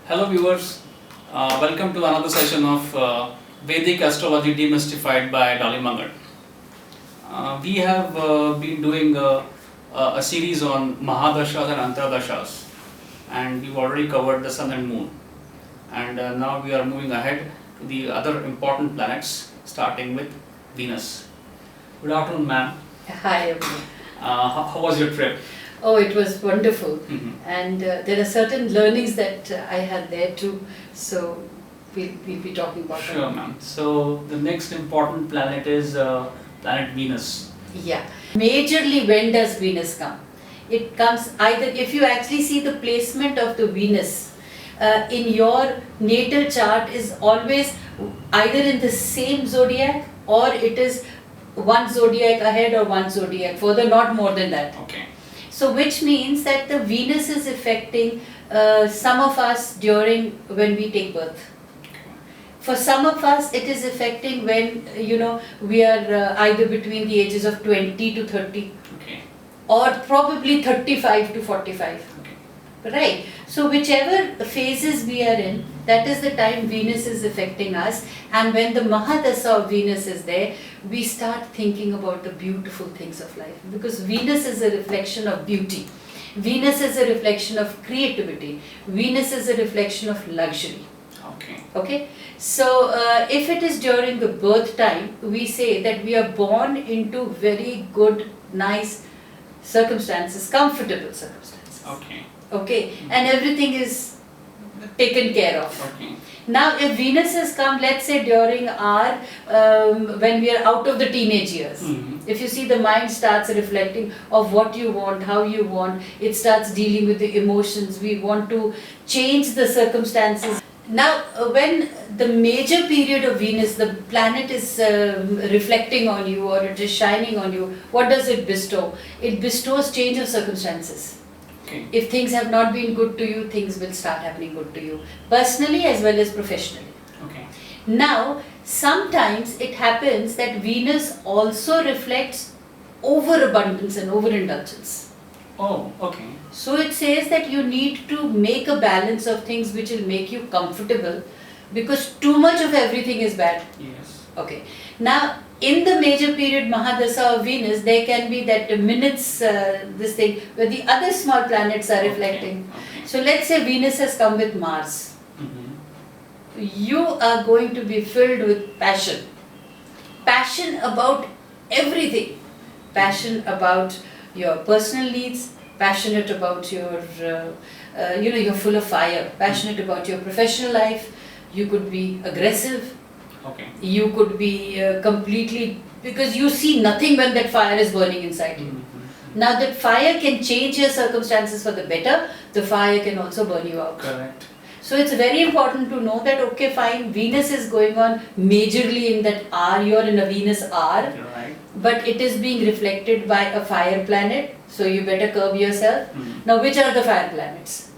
Hello viewers, welcome to another session of Vedic Astrology Demystified by Dolly Manghat. We have been doing a series on Mahadashas and Antardashas, and we've already covered the Sun and Moon. And now we are moving ahead to the other important planets, starting with Venus. Good afternoon, ma'am. Hi, everyone. How was your trip? Oh, it was wonderful. Mm-hmm. And there are certain learnings that I had there too. So we'll be talking about that. Sure, ma'am. So the next important planet is planet Venus. Yeah. Majorly, when does Venus come? It comes either, if you actually see the placement of the Venus in your natal chart, is always either in the same zodiac, or it is one zodiac ahead or one zodiac further, not more than that. Okay. So which means that the Venus is affecting some of us during when we take birth. For some of us, it is affecting when we are either between the ages of 20 to 30, Okay. or probably 35 to 45. Okay. Right. So whichever phases we are in, that is the time Venus is affecting us. And when the Mahadasa of Venus is there, we start thinking about the beautiful things of life. Because Venus is a reflection of beauty. Venus is a reflection of creativity. Venus is a reflection of luxury. Okay. Okay. So if it is during the birth time, we say that we are born into very good, nice circumstances, comfortable circumstances. Okay. Okay, and everything is taken care of. Okay. Now, if Venus has come, let's say during our, when we are out of the teenage years, if you see, the mind starts reflecting of what you want, how you want, it starts dealing with the emotions, we want to change the circumstances. Now, when the major period of Venus, the planet is reflecting on you, or it is shining on you, what does it bestow? It bestows change of circumstances. Okay. If things have not been good to you, things will start happening good to you, personally as well as professionally. Okay. Now, sometimes it happens that Venus also reflects overabundance and overindulgence. Oh, okay. So it says that you need to make a balance of things which will make you comfortable, because too much of everything is bad. Yes. Okay. Now, in the major period Mahadasa of Venus, there can be that minutes, this thing, where the other small planets are reflecting. Okay. So let's say Venus has come with Mars. Mm-hmm. You are going to be filled with passion. Passion about everything. Passion about your personal needs, passionate about your, you're full of fire, passionate about your professional life. You could be aggressive. Okay. You could be completely, because you see nothing when that fire is burning inside you. Mm-hmm. Now that fire can change your circumstances for the better, the fire can also burn you out. Correct. So it's very important to know that, okay, fine, Venus is going on majorly in that hour, you're in a Venus hour, Right. but it is being reflected by a fire planet, so you better curb yourself. Mm-hmm. Now, which are the fire planets?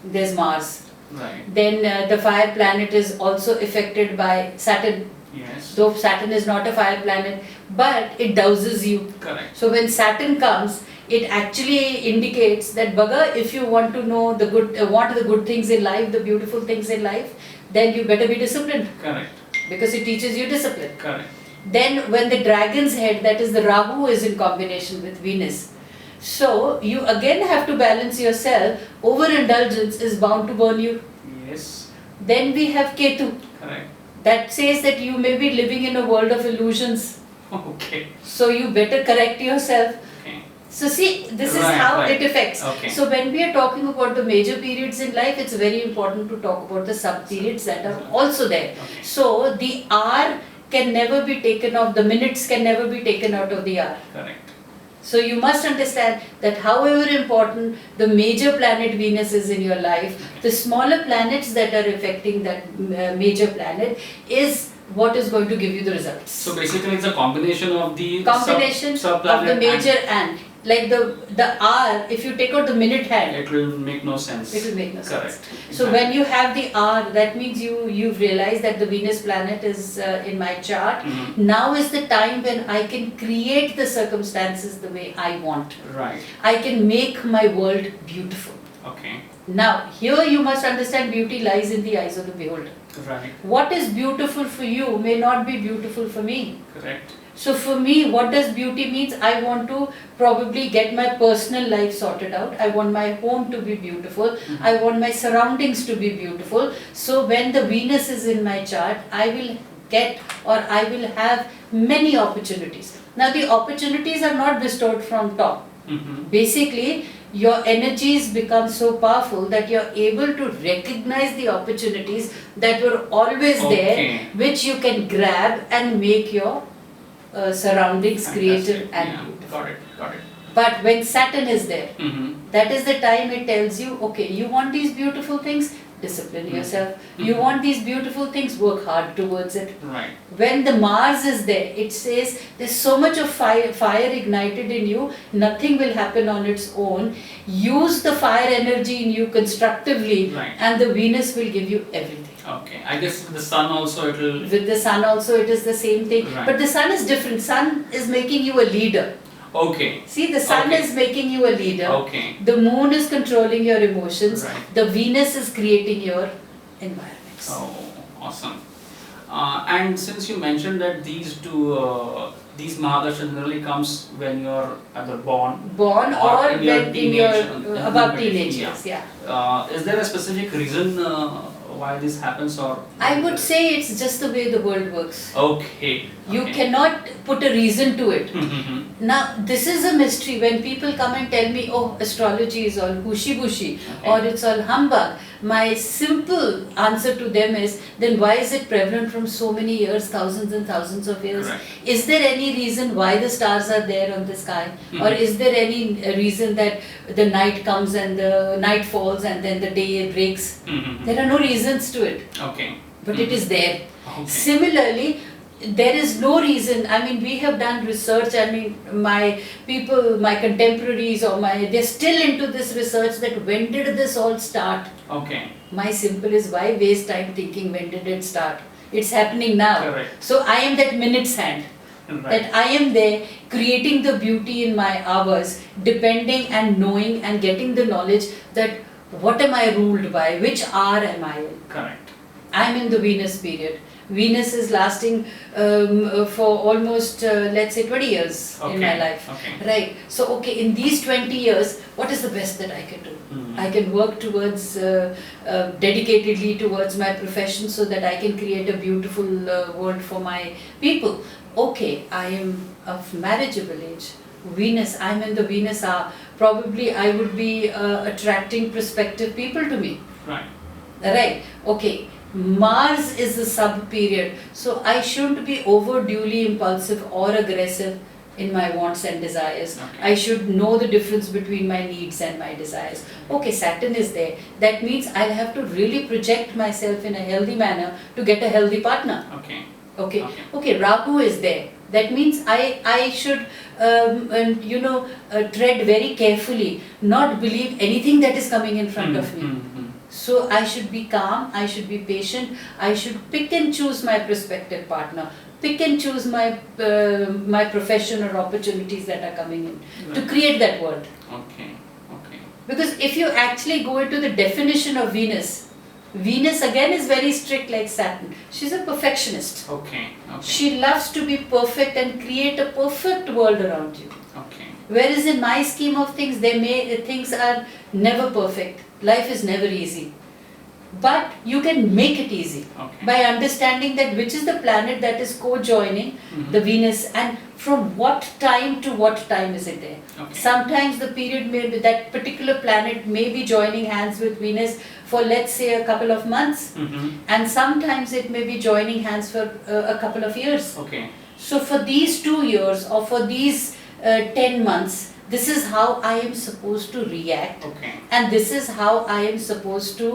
There's Mars. Right. Then the fire planet is also affected by Saturn. Yes. Though Saturn is not a fire planet, but it douses you. Correct. So when Saturn comes, it actually indicates that, Baga, if you want to know the good, want the good things in life, the beautiful things in life, then you better be disciplined. Correct. Because it teaches you discipline. Correct. Then when the dragon's head, that is the Rahu, is in combination with Venus. So you again have to balance yourself. Overindulgence is bound to burn you. Yes. Then we have Ketu. Correct. That says that you may be living in a world of illusions. Okay. So you better correct yourself. Okay. So see, this is Right, how right. it affects. Okay. So when we are talking about the major periods in life, it's very important to talk about the sub periods that are also there. Okay. So the hour can never be taken off, the minutes can never be taken out of the hour. Correct. So you must understand that however important the major planet Venus is in your life, the smaller planets that are affecting that major planet is what is going to give you the results. So basically it's a combination of the Combination of the major and like the hour, if you take out the minute hand, it will make no sense. it will make no Correct. sense. So when you have the hour, that means you've realized that the Venus planet is in my chart. Mm-hmm. Now is the time when I can create the circumstances the way I want. Right. I can make my world beautiful. Okay. Now, here you must understand beauty lies in the eyes of the beholder. Right. What is beautiful for you may not be beautiful for me. Correct. So for me, what does beauty means? I want to probably get my personal life sorted out. I want my home to be beautiful. Mhm. I want my surroundings to be beautiful. So when the Venus is in my chart, I will get or I will have many opportunities. Now the opportunities are not bestowed from top. Mhm. Basically, your energies become so powerful that you're able to recognize the opportunities that were always there, Okay. which you can grab and make your surroundings creative Fantastic. and Yeah. beautiful. Got it. Got it. But when Saturn is there, Mhm. that is the time it tells you, okay, you want these beautiful things, discipline yourself. You Mhm. want these beautiful things, work hard towards it. Right. When the Mars is there, it says there's so much of fire ignited in you, nothing will happen on its own. Use the fire energy in you constructively, Right. and the Venus will give you everything. Okay. I guess with the sun also it will. With the Sun also, it is the same thing. Right. But the Sun is different. Sun is making you a leader. Okay. See, the Sun Okay. is making you a leader. Okay. The Moon is controlling your emotions. Right. The Venus is creating your environments. Oh, awesome. And since you mentioned that these Mahadasha generally comes when you're either born Born or or in your when in your teenage, above yeah. teenage years, yeah. Is there a specific reason why this happens, or? I would say it's just the way the world works. Okay. You okay. cannot put a reason to it. Mhm. Now, this is a mystery. When people come and tell me, oh, astrology is all hushy-bushy Okay. or it's all humbug, my simple answer to them is, then why is it prevalent from so many years, thousands and thousands of years? Correct. Is there any reason why the stars are there on the sky? Or Mhm. is there any reason that the night comes and the night falls and then the day breaks? Mhm. There are no reasons to it, Okay. but it is there. Okay. Similarly, there is no reason. I mean, we have done research. I mean, my people, my contemporaries, they're still into this research that when did this all start? Okay. My simple is, why waste time thinking when did it start? It's happening now. Correct. So I am that minute's hand. Right. That I am there creating the beauty in my hours, depending and knowing and getting the knowledge that what am I ruled by, which hour am I in. Correct. I'm in the Venus period. Venus is lasting for almost, let's say, 20 years in my Okay, life. okay. Right. So, okay, in these 20 years, what is the best that I can do? Mhm. I can work towards, dedicatedly towards my profession so that I can create a beautiful world for my people. Okay, I am of marriageable age. Venus, I'm in the Venus hour. Probably I would be attracting prospective people to me. Right. Right. Okay. Mars is the sub period, so I shouldn't be overduly impulsive or aggressive in my wants and desires. Okay. I should know the difference between my needs and my desires. Okay, Saturn is there. That means I'll have to really project myself in a healthy manner to get a healthy partner. Okay. Okay. Okay. Okay, Rahu is there. That means I should tread very carefully, not believe anything that is coming in front of me. Mhm. So I should be calm, I should be patient, I should pick and choose my prospective partner, pick and choose my profession or opportunities that are coming in to Right. create that world. Okay. Okay. Because if you actually go into the definition of Venus, Venus again is very strict like Saturn. She's a perfectionist. Okay. Okay. She loves to be perfect and create a perfect world around you. Okay. Whereas in my scheme of things, things are never perfect. Life is never easy. But you can make it easy Okay. by understanding that which is the planet that is co-joining Mhm. the Venus and from what time to what time is it there. Okay. Sometimes the period may be, that particular planet may be joining hands with Venus for, let's say, a couple of months, Mhm. and sometimes it may be joining hands for a couple of years. Okay. So for these 2 years or for these 10 months, this is how I am supposed to react, Okay. and this is how I am supposed to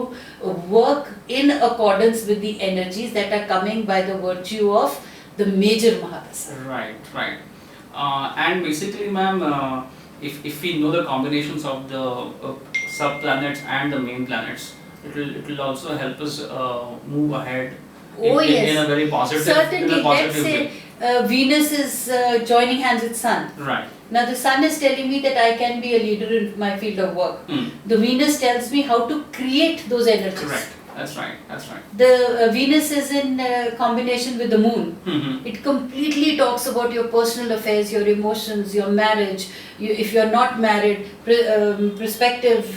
work in accordance with the energies that are coming by the virtue of the major Mahadasa. Right. Right. And basically, ma'am, if we know the combinations of the sub planets and the main planets, it will also help us move ahead Oh yes. in a very positive, Certainly, in a let's positive say way. Venus is joining hands with Sun. Right. Now the Sun is telling me that I can be a leader in my field of work. The Venus tells me how to create those energies. Correct. That's right. That's right. The Venus is in combination with the Moon. Mm-hmm. It completely talks about your personal affairs, your emotions, your marriage. If you're not married, prospective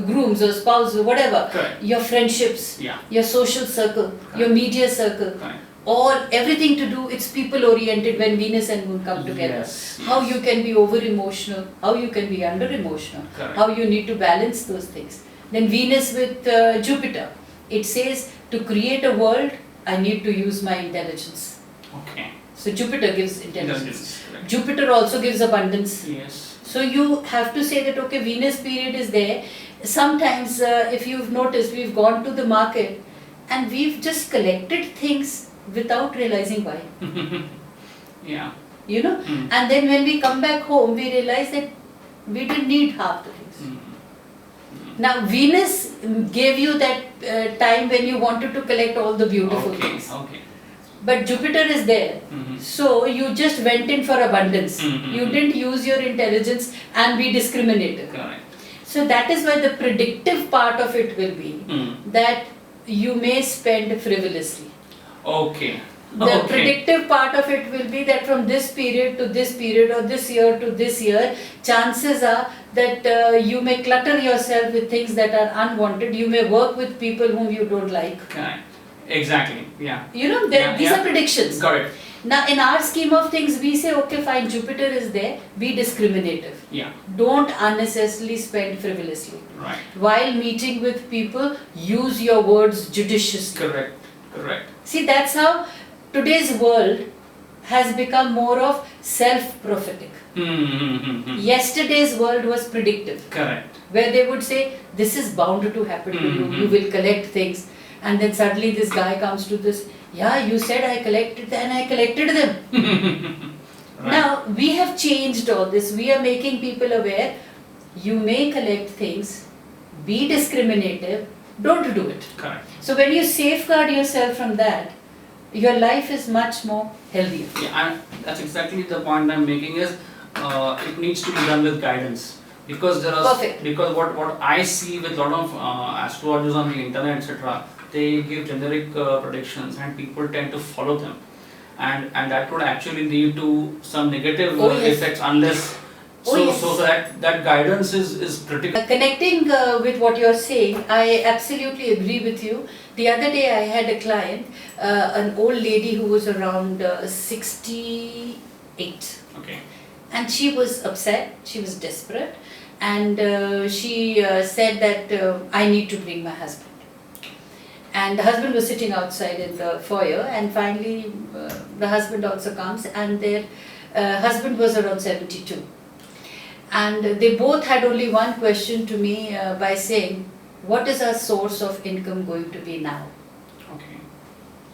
grooms or spouse or whatever. Correct. Your friendships, Yeah. your social circle, Correct. your media circle. Correct. All everything to do, it's people oriented when Venus and Moon come together. Yes, How yes. you can be over emotional, how you can be under emotional, Correct. how you need to balance those things. Then Venus with Jupiter, it says to create a world, I need to use my intelligence. Okay. So Jupiter gives intelligence. Intelligence, correct. Jupiter also gives abundance. Yes. So you have to say that okay, Venus period is there. Sometimes if you've noticed, we've gone to the market and we've just collected things without realizing why. Yeah. You know? Mm. And then when we come back home, we realize that we didn't need half the things. Mm. Now Venus gave you that time when you wanted to collect all the beautiful Okay. things. Okay. But Jupiter is there. Mhm. So you just went in for abundance. Mhm. You didn't use your intelligence and be discriminative. Correct. So that is why the predictive part of it will be Mm. that you may spend frivolously. Okay. The Okay. predictive part of it will be that from this period to this period or this year to this year, chances are that you may clutter yourself with things that are unwanted. You may work with people whom you don't like. Correct. Exactly. Yeah. You know, Yeah, these yeah. are predictions. Got it. Now, in our scheme of things, we say, okay, fine, Jupiter is there, be discriminative. Yeah. Don't unnecessarily spend frivolously. Right. While meeting with people, use your words judiciously. Correct. Correct. See, that's how today's world has become more of self-prophetic. Mm-hmm. Yesterday's world was predictive, Correct. where they would say, this is bound to happen to you, you will collect things. And then suddenly this guy comes to this, yeah, you said I collected and I collected them. Right. Now, we have changed all this. We are making people aware, you may collect things, be discriminative, don't do it. Correct. So when you safeguard yourself from that, your life is much more healthier. Yeah, and that's exactly the point I'm making is it needs to be done with guidance, because there are Perfect. because what I see with a lot of astrologers on the internet, etc., they give generic predictions and people tend to follow them, and that could actually lead to some negative Oh, yes. effects unless Oh, yes. so that guidance is critical. Connecting with what you're saying, I absolutely agree with you. The other day I had a client, an old lady who was around 68. Okay. And she was upset, she was desperate, and she said that I need to bring my husband. And the husband was sitting outside in the foyer, and finally the husband also comes, and their husband was around 72. And they both had only one question to me by saying, what is our source of income going to be now? Okay.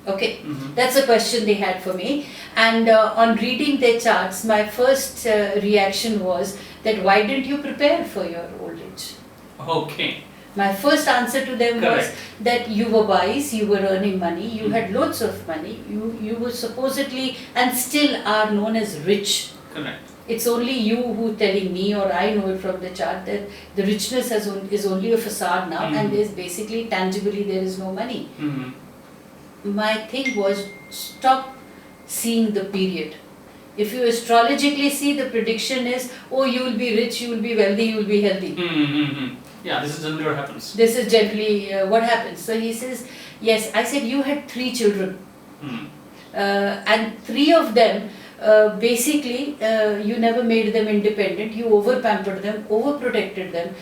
Okay, Mhm. that's a question they had for me. And on reading their charts, my first reaction was that why didn't you prepare for your old age? Okay. My first answer to them was Correct. that you were wise, you were earning money, you had loads of money, you were supposedly and still are known as rich. Correct. It's only you who telling me, or I know it from the chart, that the richness is only a facade now, and there's basically tangibly there is no money. Mhm. My thing was, stop seeing the period. If you astrologically see, the prediction is, oh, you will be rich, you will be wealthy, you will be healthy. Mm-hmm. Yeah, this is generally what happens. This is generally what happens. So he says, yes. I said, you had 3 children, Mm. and 3 of them, basically, you never made them independent, you over-pampered them, over-protected them.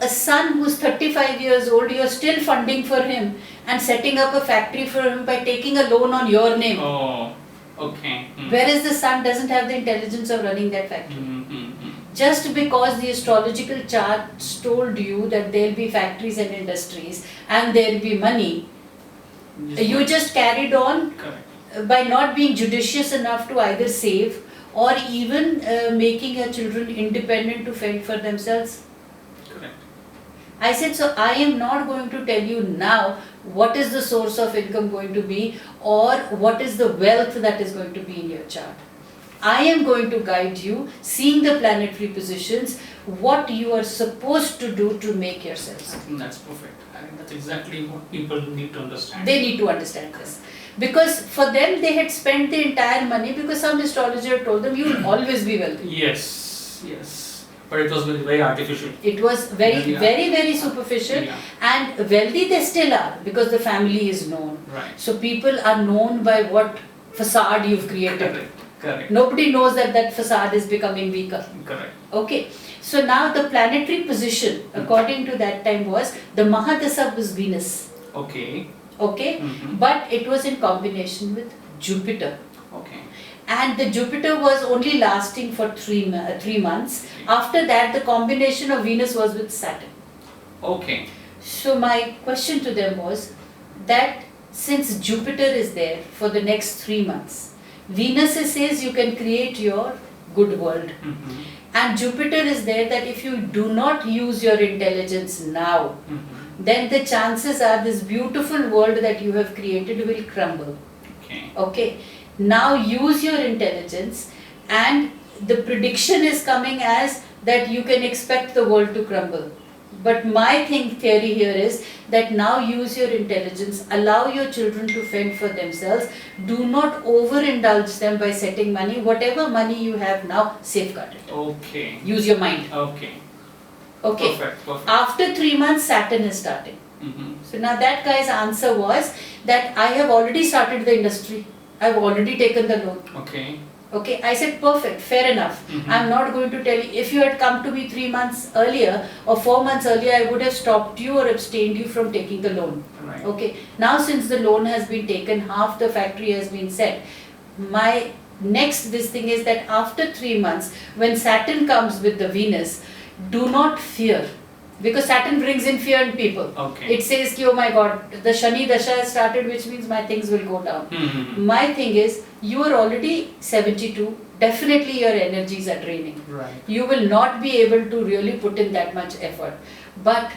A son who's 35 years old, you're still funding for him and setting up a factory for him by taking a loan on your name. Oh, okay. Mm. Whereas the son doesn't have the intelligence of running that factory. Mm-hmm. Just because the astrological charts told you that there'll be factories and industries and there'll be money, you just carried on Correct. by not being judicious enough to either save or even making your children independent to fend for themselves. Correct. I said, so I am not going to tell you now what is the source of income going to be or what is the wealth that is going to be in your chart. I am going to guide you, seeing the planetary positions, what you are supposed to do to make yourselves. I think that's perfect. I think that's exactly what people need to understand. They need to understand this. Because for them, they had spent the entire money because some astrologer told them, you will always be wealthy. Yes, yes. But it was very artificial. It was very superficial, Yeah. and wealthy they still are because the family is known. Right. So people are known by what facade you've created. Correct. Nobody knows that that facade is becoming weaker. Correct. Okay. So now the planetary position, according to that time, was the Mahadasa was Venus. Okay. Okay. But it was in combination with Jupiter. Okay. And the Jupiter was only lasting for 3 months. After that, the combination of Venus was with Saturn. Okay. So my question to them was that since Jupiter is there for the next 3 months, Venus says you can create your good world. And Jupiter is there that if you do not use your intelligence now, then the chances are this beautiful world that you have created will crumble. Okay. Now use your intelligence, and the prediction is coming as that you can expect the world to crumble. But my theory here is that now use your intelligence, allow your children to fend for themselves, do not overindulge them by setting money. Whatever money you have now, safeguard it. Okay. Use your mind. Okay. Okay. Perfect. After 3 months, Saturn is starting. So now that guy's answer was that I have already started the industry. I've already taken the loan. Okay. Okay, I said perfect, fair enough. I'm not going to tell you. If you had come to me 3 months earlier or 4 months earlier, I would have stopped you or abstained you from taking the loan. Right. Okay, now since the loan has been taken, half the factory has been set. My next this thing is that after 3 months, when Saturn comes with the Venus, do not fear. Because Saturn brings in fear in people. Okay. It says, oh my God, the Shani Dasha has started, which means my things will go down. My thing is, you are already 72. Definitely your energies are draining. Right. You will not be able to really put in that much effort. But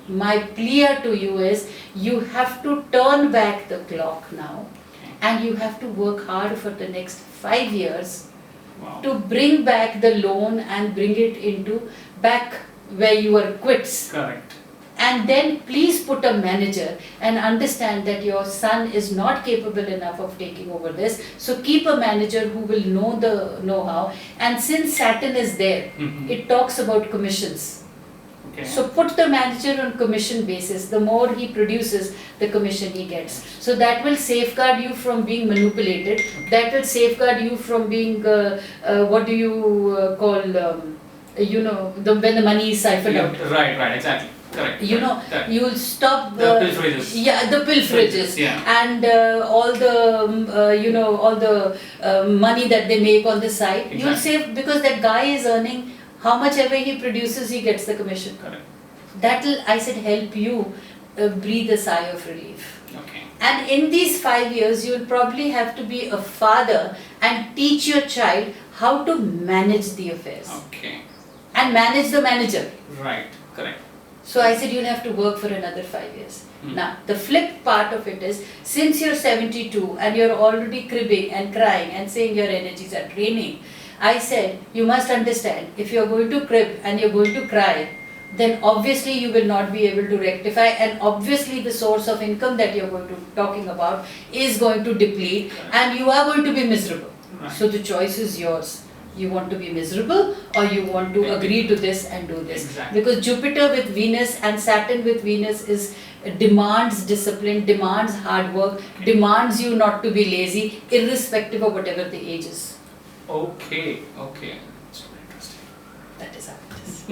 my plea to you is, you have to turn back the clock now. And you have to work hard for the next 5 years to bring back the loan and bring it into back where you were quits. Correct. And then please put a manager and understand that your son is not capable enough of taking over this. So keep a manager who will know the know-how. And since Saturn is there, it talks about commissions. Okay. So put the manager on commission basis. The more he produces, the commission he gets. So that will safeguard you from being manipulated. That will safeguard you from being, what do you call, when the money is siphoned out. Right, exactly. Correct. You'll stop the pilferages. Yeah, the pilferages. Yeah. And all the money that they make on the side. Exactly. You'll save because that guy is earning how much ever he produces, he gets the commission. Correct. That will, I said, help you breathe a sigh of relief. Okay. And in these 5 years, you will probably have to be a father and teach your child how to manage the affairs. Okay. And manage the manager. Right, correct. So I said you'll have to work for another 5 years. Now, the flip part of it is, since you're 72 and you're already cribbing and crying and saying your energies are draining, I said you must understand, if you're going to crib and you're going to cry, then obviously you will not be able to rectify, and obviously the source of income that you're going to talking about is going to deplete, and you are going to be miserable. Right. So the choice is yours. You want to be miserable or you want to agree to this and do this. Exactly. Because Jupiter with Venus and Saturn with Venus demands discipline, demands hard work, demands you not to be lazy, irrespective of whatever the age is. Okay. That's very interesting. That is how it is.